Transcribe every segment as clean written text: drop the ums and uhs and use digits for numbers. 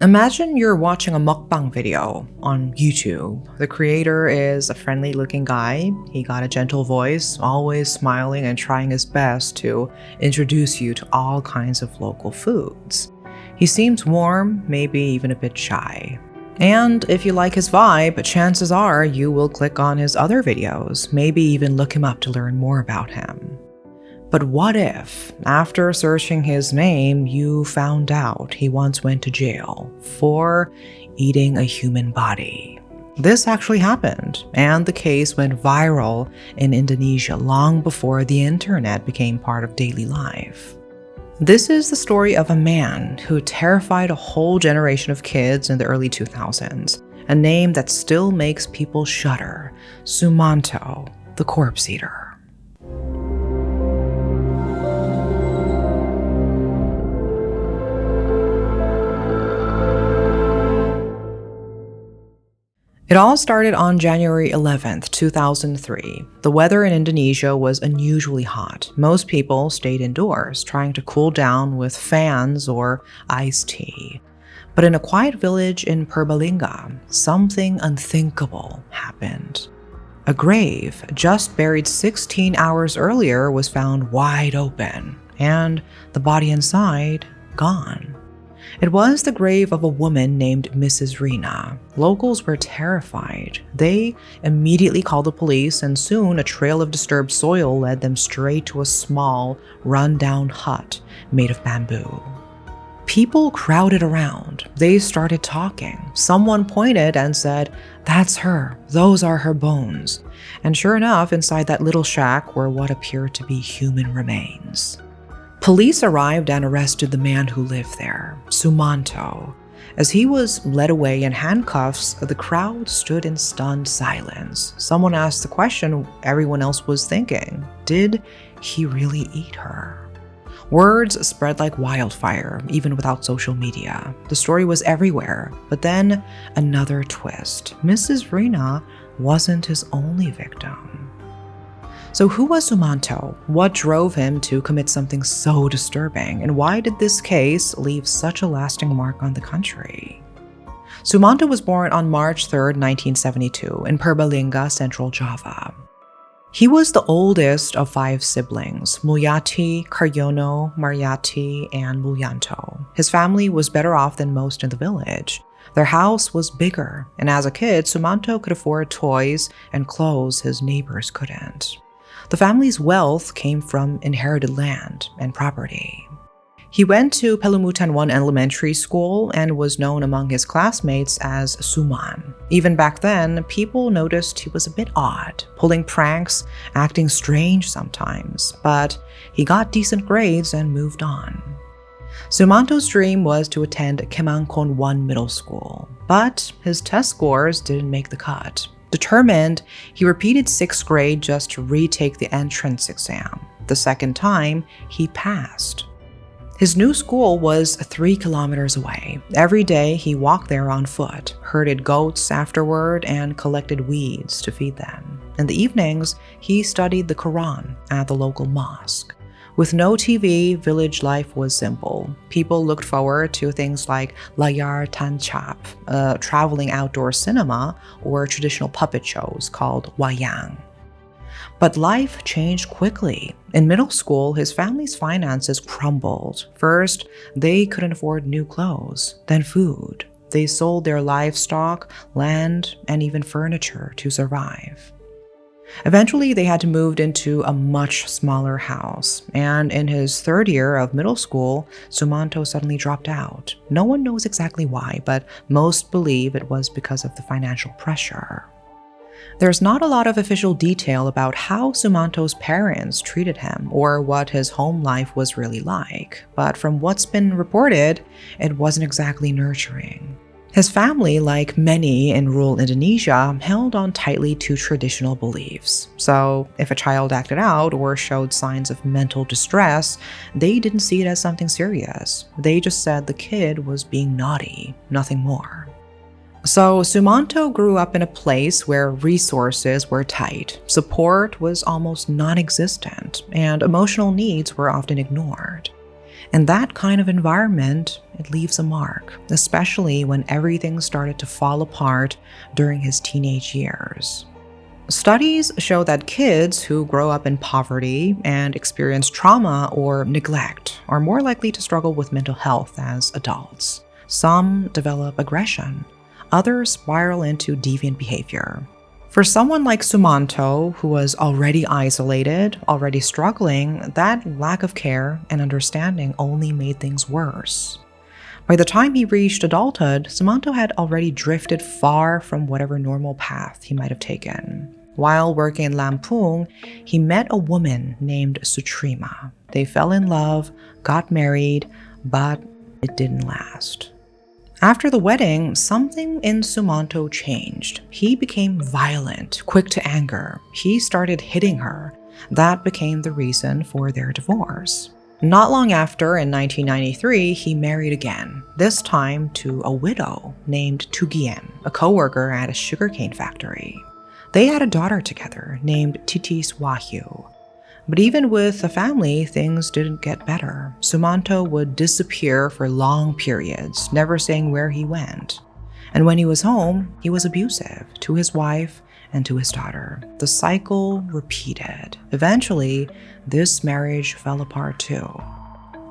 Imagine you're watching a mukbang video on YouTube. The creator is a friendly looking guy. He got a gentle voice, always smiling and trying his best to introduce you to all kinds of local foods. He seems warm, maybe even a bit shy. And if you like his vibe, chances are you will click on his other videos, maybe even look him up to learn more about him. But what if, after searching his name, you found out he once went to jail for eating a human body? This actually happened, and the case went viral in Indonesia long before the internet became part of daily life. This is the story of a man who terrified a whole generation of kids in the early 2000s, a name that still makes people shudder: Sumanto, the corpse eater. It all started on January 11th, 2003. The weather in Indonesia was unusually hot. Most people stayed indoors, trying to cool down with fans or iced tea. But in a quiet village in Purbalingga, something unthinkable happened. A grave, just buried 16 hours earlier, was found wide open, and the body inside gone. It was the grave of a woman named Mrs. Rina. Locals were terrified. They immediately called the police, and soon a trail of disturbed soil led them straight to a small, run-down hut made of bamboo. People crowded around. They started talking. Someone pointed and said, "That's her. Those are her bones." And sure enough, inside that little shack were what appeared to be human remains. Police arrived and arrested the man who lived there, Sumanto. As he was led away in handcuffs, the crowd stood in stunned silence. Someone asked the question everyone else was thinking: did he really eat her? Words spread like wildfire, even without social media. The story was everywhere, but then another twist. Mrs. Rina wasn't his only victim. So who was Sumanto? What drove him to commit something so disturbing? And why did this case leave such a lasting mark on the country? Sumanto was born on March 3rd, 1972 in Purbalingga, Central Java. He was the oldest of 5 siblings: Mulyati, Karyono, Mariati, and Mulyanto. His family was better off than most in the village. Their house was bigger, and as a kid, Sumanto could afford toys and clothes his neighbors couldn't. The family's wealth came from inherited land and property. He went to Pelumutan 1 Elementary School and was known among his classmates as Suman. Even back then, people noticed he was a bit odd, pulling pranks, acting strange sometimes, but he got decent grades and moved on. Sumanto's dream was to attend Kemangkon 1 Middle School, but his test scores didn't make the cut. Determined, he repeated 6th grade just to retake the entrance exam. The second time, he passed. His new school was 3 kilometers away. Every day, he walked there on foot, herded goats afterward, and collected weeds to feed them. In the evenings, he studied the Quran at the local mosque. With no TV, village life was simple. People looked forward to things like layar tancap, a traveling outdoor cinema, or traditional puppet shows called wayang. But life changed quickly. In middle school, his family's finances crumbled. First, they couldn't afford new clothes, then food. They sold their livestock, land, and even furniture to survive. Eventually, they had to move into a much smaller house, and in his 3rd year of middle school, Sumanto suddenly dropped out. No one knows exactly why, but most believe it was because of the financial pressure. There's not a lot of official detail about how Sumanto's parents treated him or what his home life was really like, but from what's been reported, it wasn't exactly nurturing. His family, like many in rural Indonesia, held on tightly to traditional beliefs. So if a child acted out or showed signs of mental distress, they didn't see it as something serious. They just said the kid was being naughty, nothing more. So Sumanto grew up in a place where resources were tight, support was almost non-existent, and emotional needs were often ignored. In that kind of environment, it leaves a mark, especially when everything started to fall apart during his teenage years. Studies show that kids who grow up in poverty and experience trauma or neglect are more likely to struggle with mental health as adults. Some develop aggression, others spiral into deviant behavior. For someone like Sumanto, who was already isolated, already struggling, that lack of care and understanding only made things worse. By the time he reached adulthood, Sumanto had already drifted far from whatever normal path he might have taken. While working in Lampung, he met a woman named Sutrima. They fell in love, got married, but it didn't last. After the wedding, something in Sumanto changed. He became violent, quick to anger. He started hitting her. That became the reason for their divorce. Not long after, in 1993, he married again, this time to a widow named Tugiem, a co-worker at a sugarcane factory. They had a daughter together named Titis Wahyu. But even with the family, things didn't get better. Sumanto would disappear for long periods, never saying where he went. And when he was home, he was abusive to his wife and to his daughter. The cycle repeated. Eventually, this marriage fell apart too.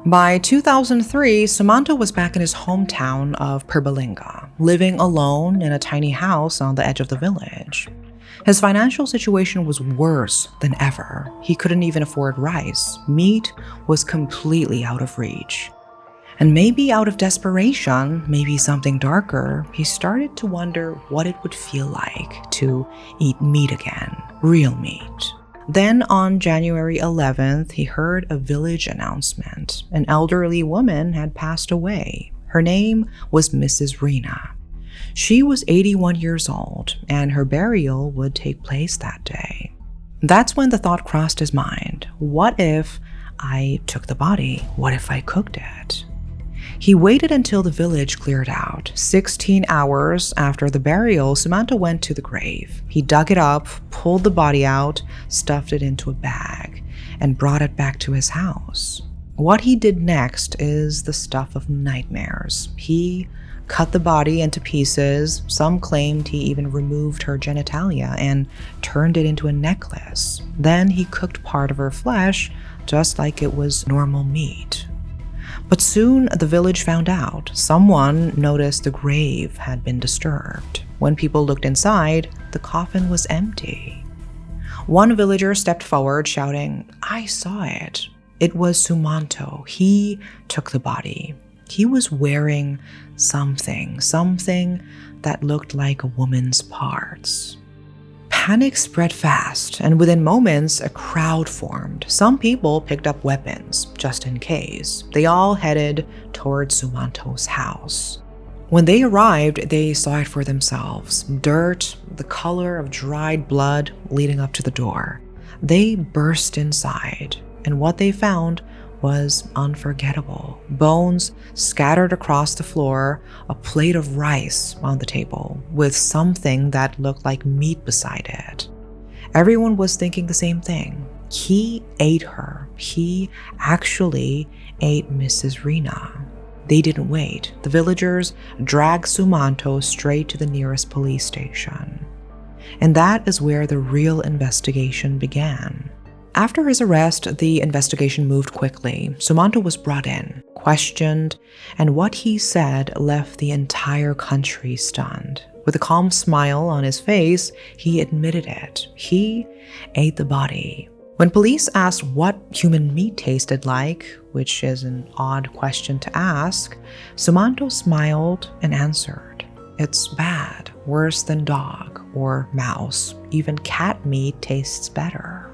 By 2003, Sumanto was back in his hometown of Purbalingga, living alone in a tiny house on the edge of the village. His financial situation was worse than ever. He couldn't even afford rice. Meat was completely out of reach. And maybe out of desperation, maybe something darker, he started to wonder what it would feel like to eat meat again, real meat. Then on January 11th, he heard a village announcement. An elderly woman had passed away. Her name was Mrs. Rina. She was 81 years old, and her burial would take place that day. That's when the thought crossed his mind. What if I took the body? What if I cooked it? He waited until the village cleared out. 16 hours after the burial, Sumanto went to the grave. He dug it up, pulled the body out, stuffed it into a bag, and brought it back to his house. What he did next is the stuff of nightmares. He cut the body into pieces. Some claimed he even removed her genitalia and turned it into a necklace. Then he cooked part of her flesh just like it was normal meat. But soon the village found out. Someone noticed the grave had been disturbed. When people looked inside, the coffin was empty. One villager stepped forward shouting, "I saw it. It was Sumanto. He took the body. He was wearing something that looked like a woman's parts." Panic spread fast, and within moments, a crowd formed. Some people picked up weapons, just in case. They all headed towards Sumanto's house. When they arrived, they saw it for themselves. Dirt, the color of dried blood leading up to the door. They burst inside, and what they found was unforgettable. Bones scattered across the floor, a plate of rice on the table, with something that looked like meat beside it. Everyone was thinking the same thing. He ate her. He actually ate Mrs. Rina. They didn't wait. The villagers dragged Sumanto straight to the nearest police station. And that is where the real investigation began. After his arrest, the investigation moved quickly. Sumanto was brought in, questioned, and what he said left the entire country stunned. With a calm smile on his face, he admitted it. He ate the body. When police asked what human meat tasted like, which is an odd question to ask, Sumanto smiled and answered, "It's bad, worse than dog or mouse. Even cat meat tastes better."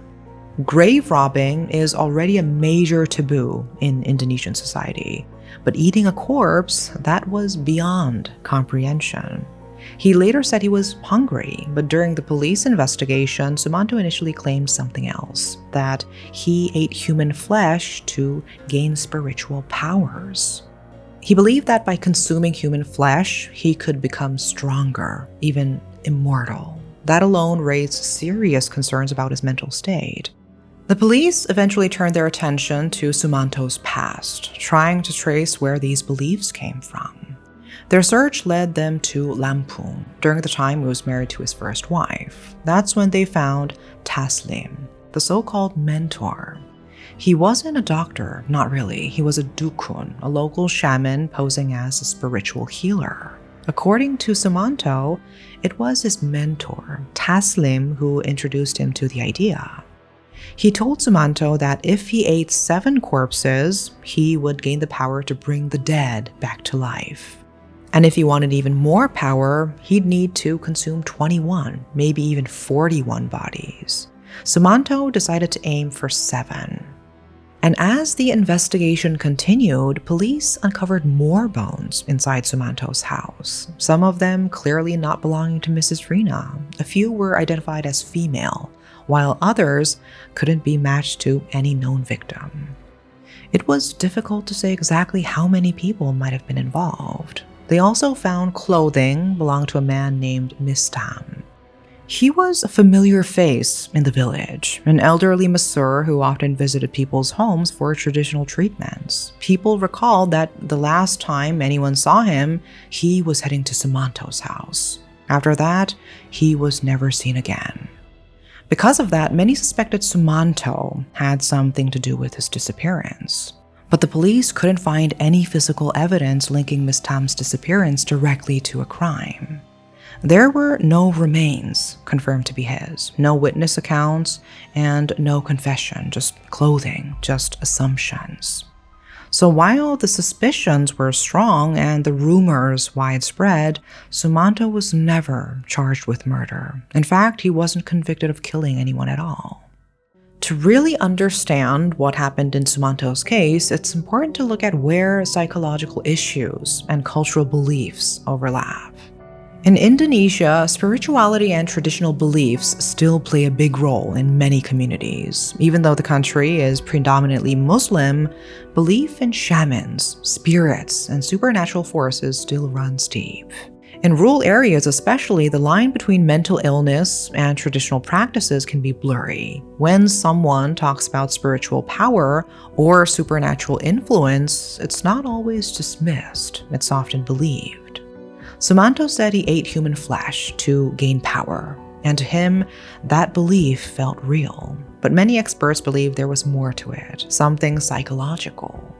Grave robbing is already a major taboo in Indonesian society, but eating a corpse, that was beyond comprehension. He later said he was hungry, but during the police investigation, Sumanto initially claimed something else, that he ate human flesh to gain spiritual powers. He believed that by consuming human flesh, he could become stronger, even immortal. That alone raised serious concerns about his mental state. The police eventually turned their attention to Sumanto's past, trying to trace where these beliefs came from. Their search led them to Lampung during the time he was married to his first wife. That's when they found Taslim, the so-called mentor. He wasn't a doctor, not really. He was a dukun, a local shaman posing as a spiritual healer. According to Sumanto, it was his mentor, Taslim, who introduced him to the idea. He told Sumanto that if he ate 7 corpses, he would gain the power to bring the dead back to life. And if he wanted even more power, he'd need to consume 21, maybe even 41 bodies. Sumanto decided to aim for 7. And as the investigation continued, police uncovered more bones inside Sumanto's house, some of them clearly not belonging to Mrs. Rina. A few were identified as female, while others couldn't be matched to any known victim. It was difficult to say exactly how many people might have been involved. They also found clothing belonging to a man named Mistam. He was a familiar face in the village, an elderly masseur who often visited people's homes for traditional treatments. People recalled that the last time anyone saw him, he was heading to Sumanto's house. After that, he was never seen again. Because of that, many suspected Sumanto had something to do with his disappearance. But the police couldn't find any physical evidence linking Miss Tam's disappearance directly to a crime. There were no remains confirmed to be his, no witness accounts, and no confession, just clothing, just assumptions. So while the suspicions were strong and the rumors widespread, Sumanto was never charged with murder. In fact, he wasn't convicted of killing anyone at all. To really understand what happened in Sumanto's case, it's important to look at where psychological issues and cultural beliefs overlap. In Indonesia, spirituality and traditional beliefs still play a big role in many communities. Even though the country is predominantly Muslim, belief in shamans, spirits, and supernatural forces still runs deep. In rural areas especially, the line between mental illness and traditional practices can be blurry. When someone talks about spiritual power or supernatural influence, it's not always dismissed, it's often believed. Sumanto said he ate human flesh to gain power, and to him, that belief felt real. But many experts believe there was more to it, something psychological.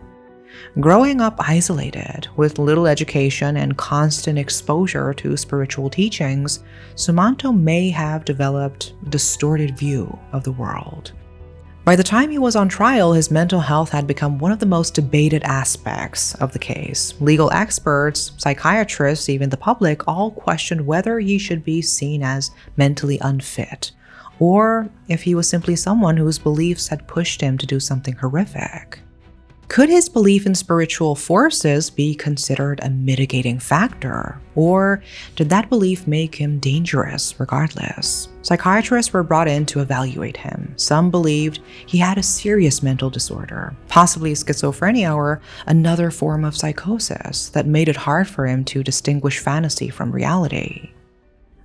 Growing up isolated, with little education and constant exposure to spiritual teachings, Sumanto may have developed a distorted view of the world. By the time he was on trial, his mental health had become one of the most debated aspects of the case. Legal experts, psychiatrists, even the public all questioned whether he should be seen as mentally unfit, or if he was simply someone whose beliefs had pushed him to do something horrific. Could his belief in spiritual forces be considered a mitigating factor? Or did that belief make him dangerous regardless? Psychiatrists were brought in to evaluate him. Some believed he had a serious mental disorder, possibly schizophrenia or another form of psychosis that made it hard for him to distinguish fantasy from reality.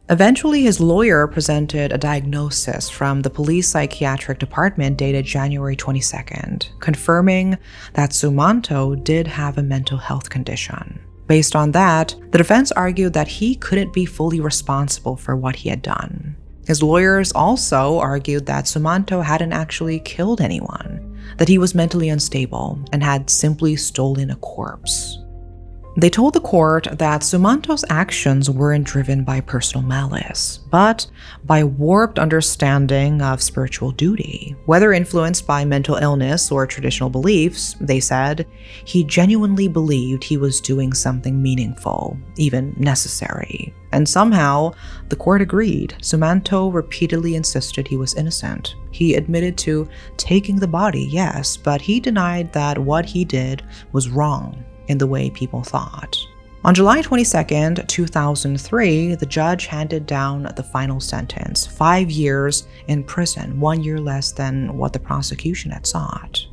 Eventually, his lawyer presented a diagnosis from the police psychiatric department dated January 22nd, confirming that Sumanto did have a mental health condition. Based on that, the defense argued that he couldn't be fully responsible for what he had done. His lawyers also argued that Sumanto hadn't actually killed anyone, that he was mentally unstable and had simply stolen a corpse. They told the court that Sumanto's actions weren't driven by personal malice, but by warped understanding of spiritual duty. Whether influenced by mental illness or traditional beliefs, they said, he genuinely believed he was doing something meaningful, even necessary. And somehow, the court agreed. Sumanto repeatedly insisted he was innocent. He admitted to taking the body, yes, but he denied that what he did was wrong in the way people thought. On July 22, 2003, the judge handed down the final sentence, 5 years in prison, 1 year less than what the prosecution had sought.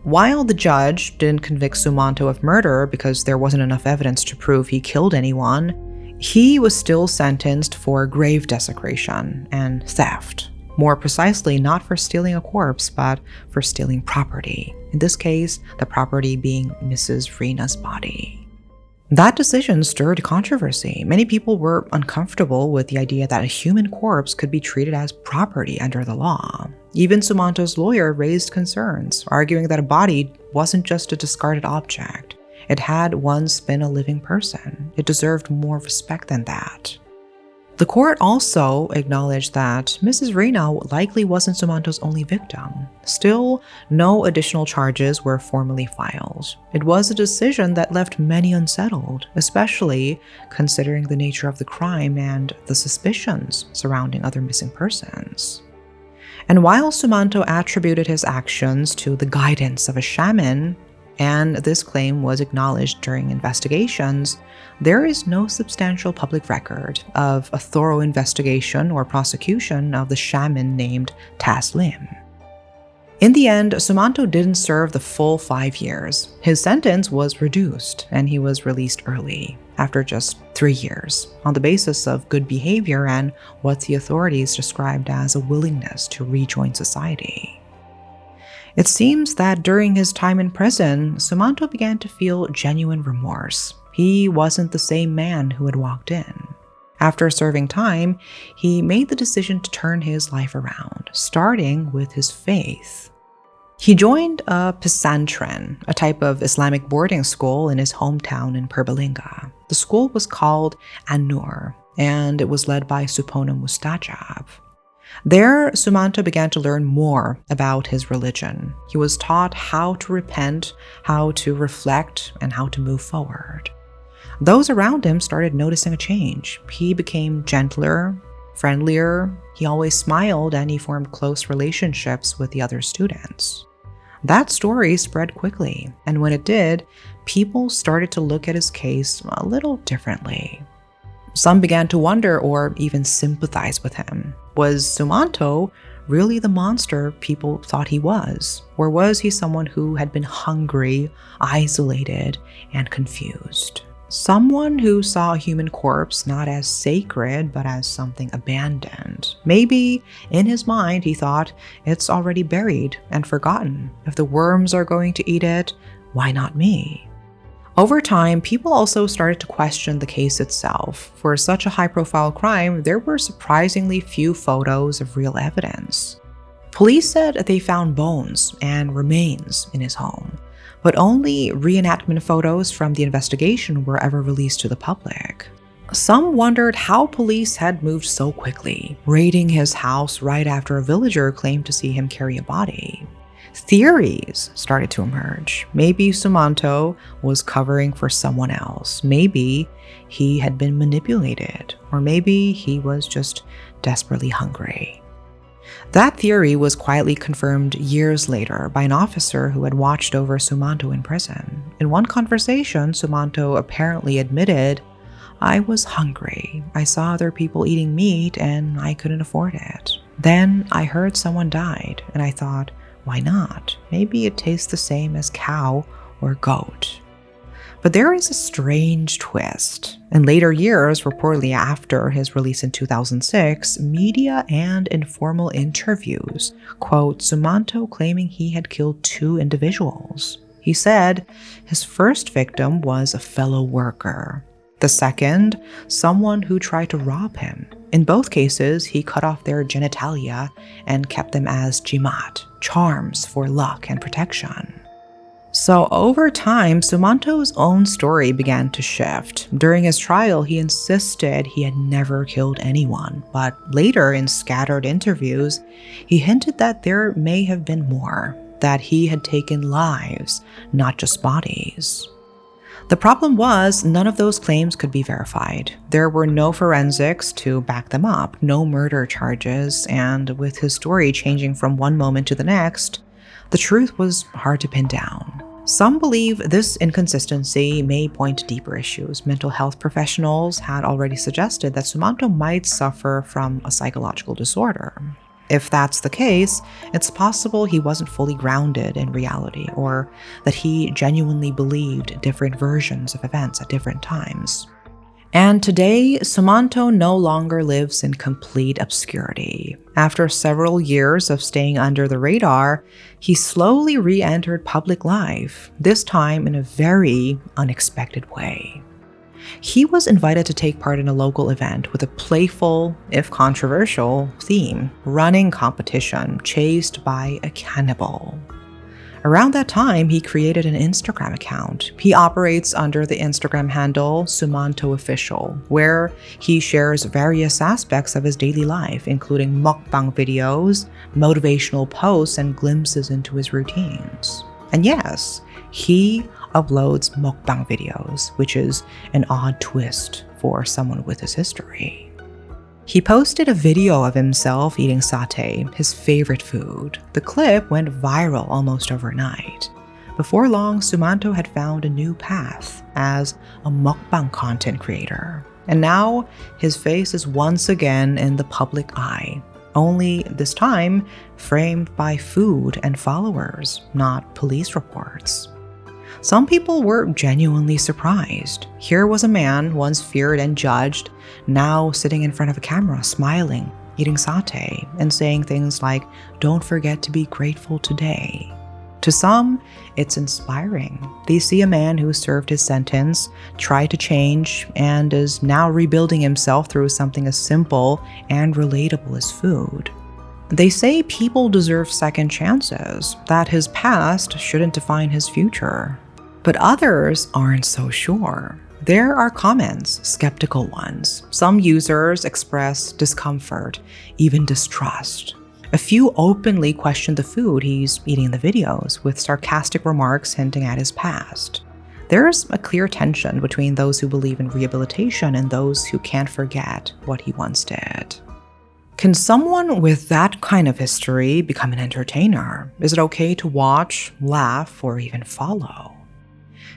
While the judge didn't convict Sumanto of murder because there wasn't enough evidence to prove he killed anyone, he was still sentenced for grave desecration and theft. More precisely, not for stealing a corpse, but for stealing property. In this case, the property being Mrs. Rena's body. That decision stirred controversy. Many people were uncomfortable with the idea that a human corpse could be treated as property under the law. Even Sumanto's lawyer raised concerns, arguing that a body wasn't just a discarded object. It had once been a living person. It deserved more respect than that. The court also acknowledged that Mrs. Rena likely wasn't Sumanto's only victim. Still, no additional charges were formally filed. It was a decision that left many unsettled, especially considering the nature of the crime and the suspicions surrounding other missing persons. And while Sumanto attributed his actions to the guidance of a shaman, and this claim was acknowledged during investigations, there is no substantial public record of a thorough investigation or prosecution of the shaman named Taslim. In the end, Sumanto didn't serve the full 5 years. His sentence was reduced, and he was released early, after just 3 years, on the basis of good behavior and what the authorities described as a willingness to rejoin society. It seems that during his time in prison, Sumanto began to feel genuine remorse. He wasn't the same man who had walked in. After serving time, he made the decision to turn his life around, starting with his faith. He joined a pesantren, a type of Islamic boarding school in his hometown in Purbalingga. The school was called An-Nur, and it was led by Supono Mustajab. There, Sumanto began to learn more about his religion. He was taught how to repent, how to reflect, and how to move forward. Those around him started noticing a change. He became gentler, friendlier, he always smiled, and he formed close relationships with the other students. That story spread quickly, and when it did, people started to look at his case a little differently. Some began to wonder or even sympathize with him. Was Sumanto really the monster people thought he was? Or was he someone who had been hungry, isolated, and confused? Someone who saw a human corpse not as sacred, but as something abandoned. Maybe, in his mind, he thought, it's already buried and forgotten. If the worms are going to eat it, why not me? Over time, people also started to question the case itself. For such a high-profile crime, there were surprisingly few photos of real evidence. Police said they found bones and remains in his home, but only reenactment photos from the investigation were ever released to the public. Some wondered how police had moved so quickly, raiding his house right after a villager claimed to see him carry a body. Theories started to emerge. Maybe Sumanto was covering for someone else. Maybe he had been manipulated, or maybe he was just desperately hungry. That theory was quietly confirmed years later by an officer who had watched over Sumanto in prison. In one conversation, Sumanto apparently admitted, "I was hungry. I saw other people eating meat and I couldn't afford it. Then I heard someone died and I thought, why not? Maybe it tastes the same as cow or goat." But there is a strange twist. In later years, reportedly after his release in 2006, media and informal interviews quote Sumanto claiming he had killed 2 individuals. He said his first victim was a fellow worker. The second, someone who tried to rob him. In both cases, he cut off their genitalia and kept them as jimat, charms for luck and protection. So over time, Sumanto's own story began to shift. During his trial, he insisted he had never killed anyone, but later in scattered interviews, he hinted that there may have been more, that he had taken lives, not just bodies. The problem was, none of those claims could be verified. There were no forensics to back them up, no murder charges, and with his story changing from one moment to the next, the truth was hard to pin down. Some believe this inconsistency may point to deeper issues. Mental health professionals had already suggested that Sumanto might suffer from a psychological disorder. If that's the case, it's possible he wasn't fully grounded in reality, or that he genuinely believed different versions of events at different times. And today, Sumanto no longer lives in complete obscurity. After several years of staying under the radar, he slowly re-entered public life, this time in a very unexpected way. He was invited to take part in a local event with a playful, if controversial, theme, running competition chased by a cannibal. Around that time, he created an Instagram account. He operates under the Instagram handle Sumanto Official, where he shares various aspects of his daily life, including mukbang videos, motivational posts, and glimpses into his routines. And yes, he uploads mukbang videos, which is an odd twist for someone with his history. He posted a video of himself eating satay, his favorite food. The clip went viral almost overnight. Before long, Sumanto had found a new path as a mukbang content creator. And now, his face is once again in the public eye, only this time framed by food and followers, not police reports. Some people were genuinely surprised. Here was a man once feared and judged, now sitting in front of a camera, smiling, eating satay, and saying things like, "Don't forget to be grateful today." To some, it's inspiring. They see a man who served his sentence, tried to change, and is now rebuilding himself through something as simple and relatable as food. They say people deserve second chances, that his past shouldn't define his future. But others aren't so sure. There are comments, skeptical ones. Some users express discomfort, even distrust. A few openly question the food he's eating in the videos, with sarcastic remarks hinting at his past. There's a clear tension between those who believe in rehabilitation and those who can't forget what he once did. Can someone with that kind of history become an entertainer? Is it okay to watch, laugh, or even follow?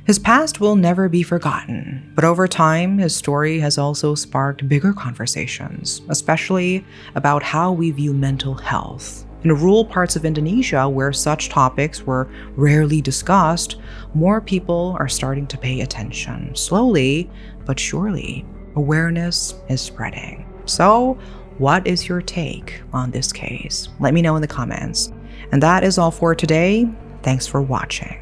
His past will never be forgotten, but over time, his story has also sparked bigger conversations, especially about how we view mental health. In rural parts of Indonesia, where such topics were rarely discussed, more people are starting to pay attention. Slowly, but surely, awareness is spreading. So, what is your take on this case? Let me know in the comments. And that is all for today. Thanks for watching.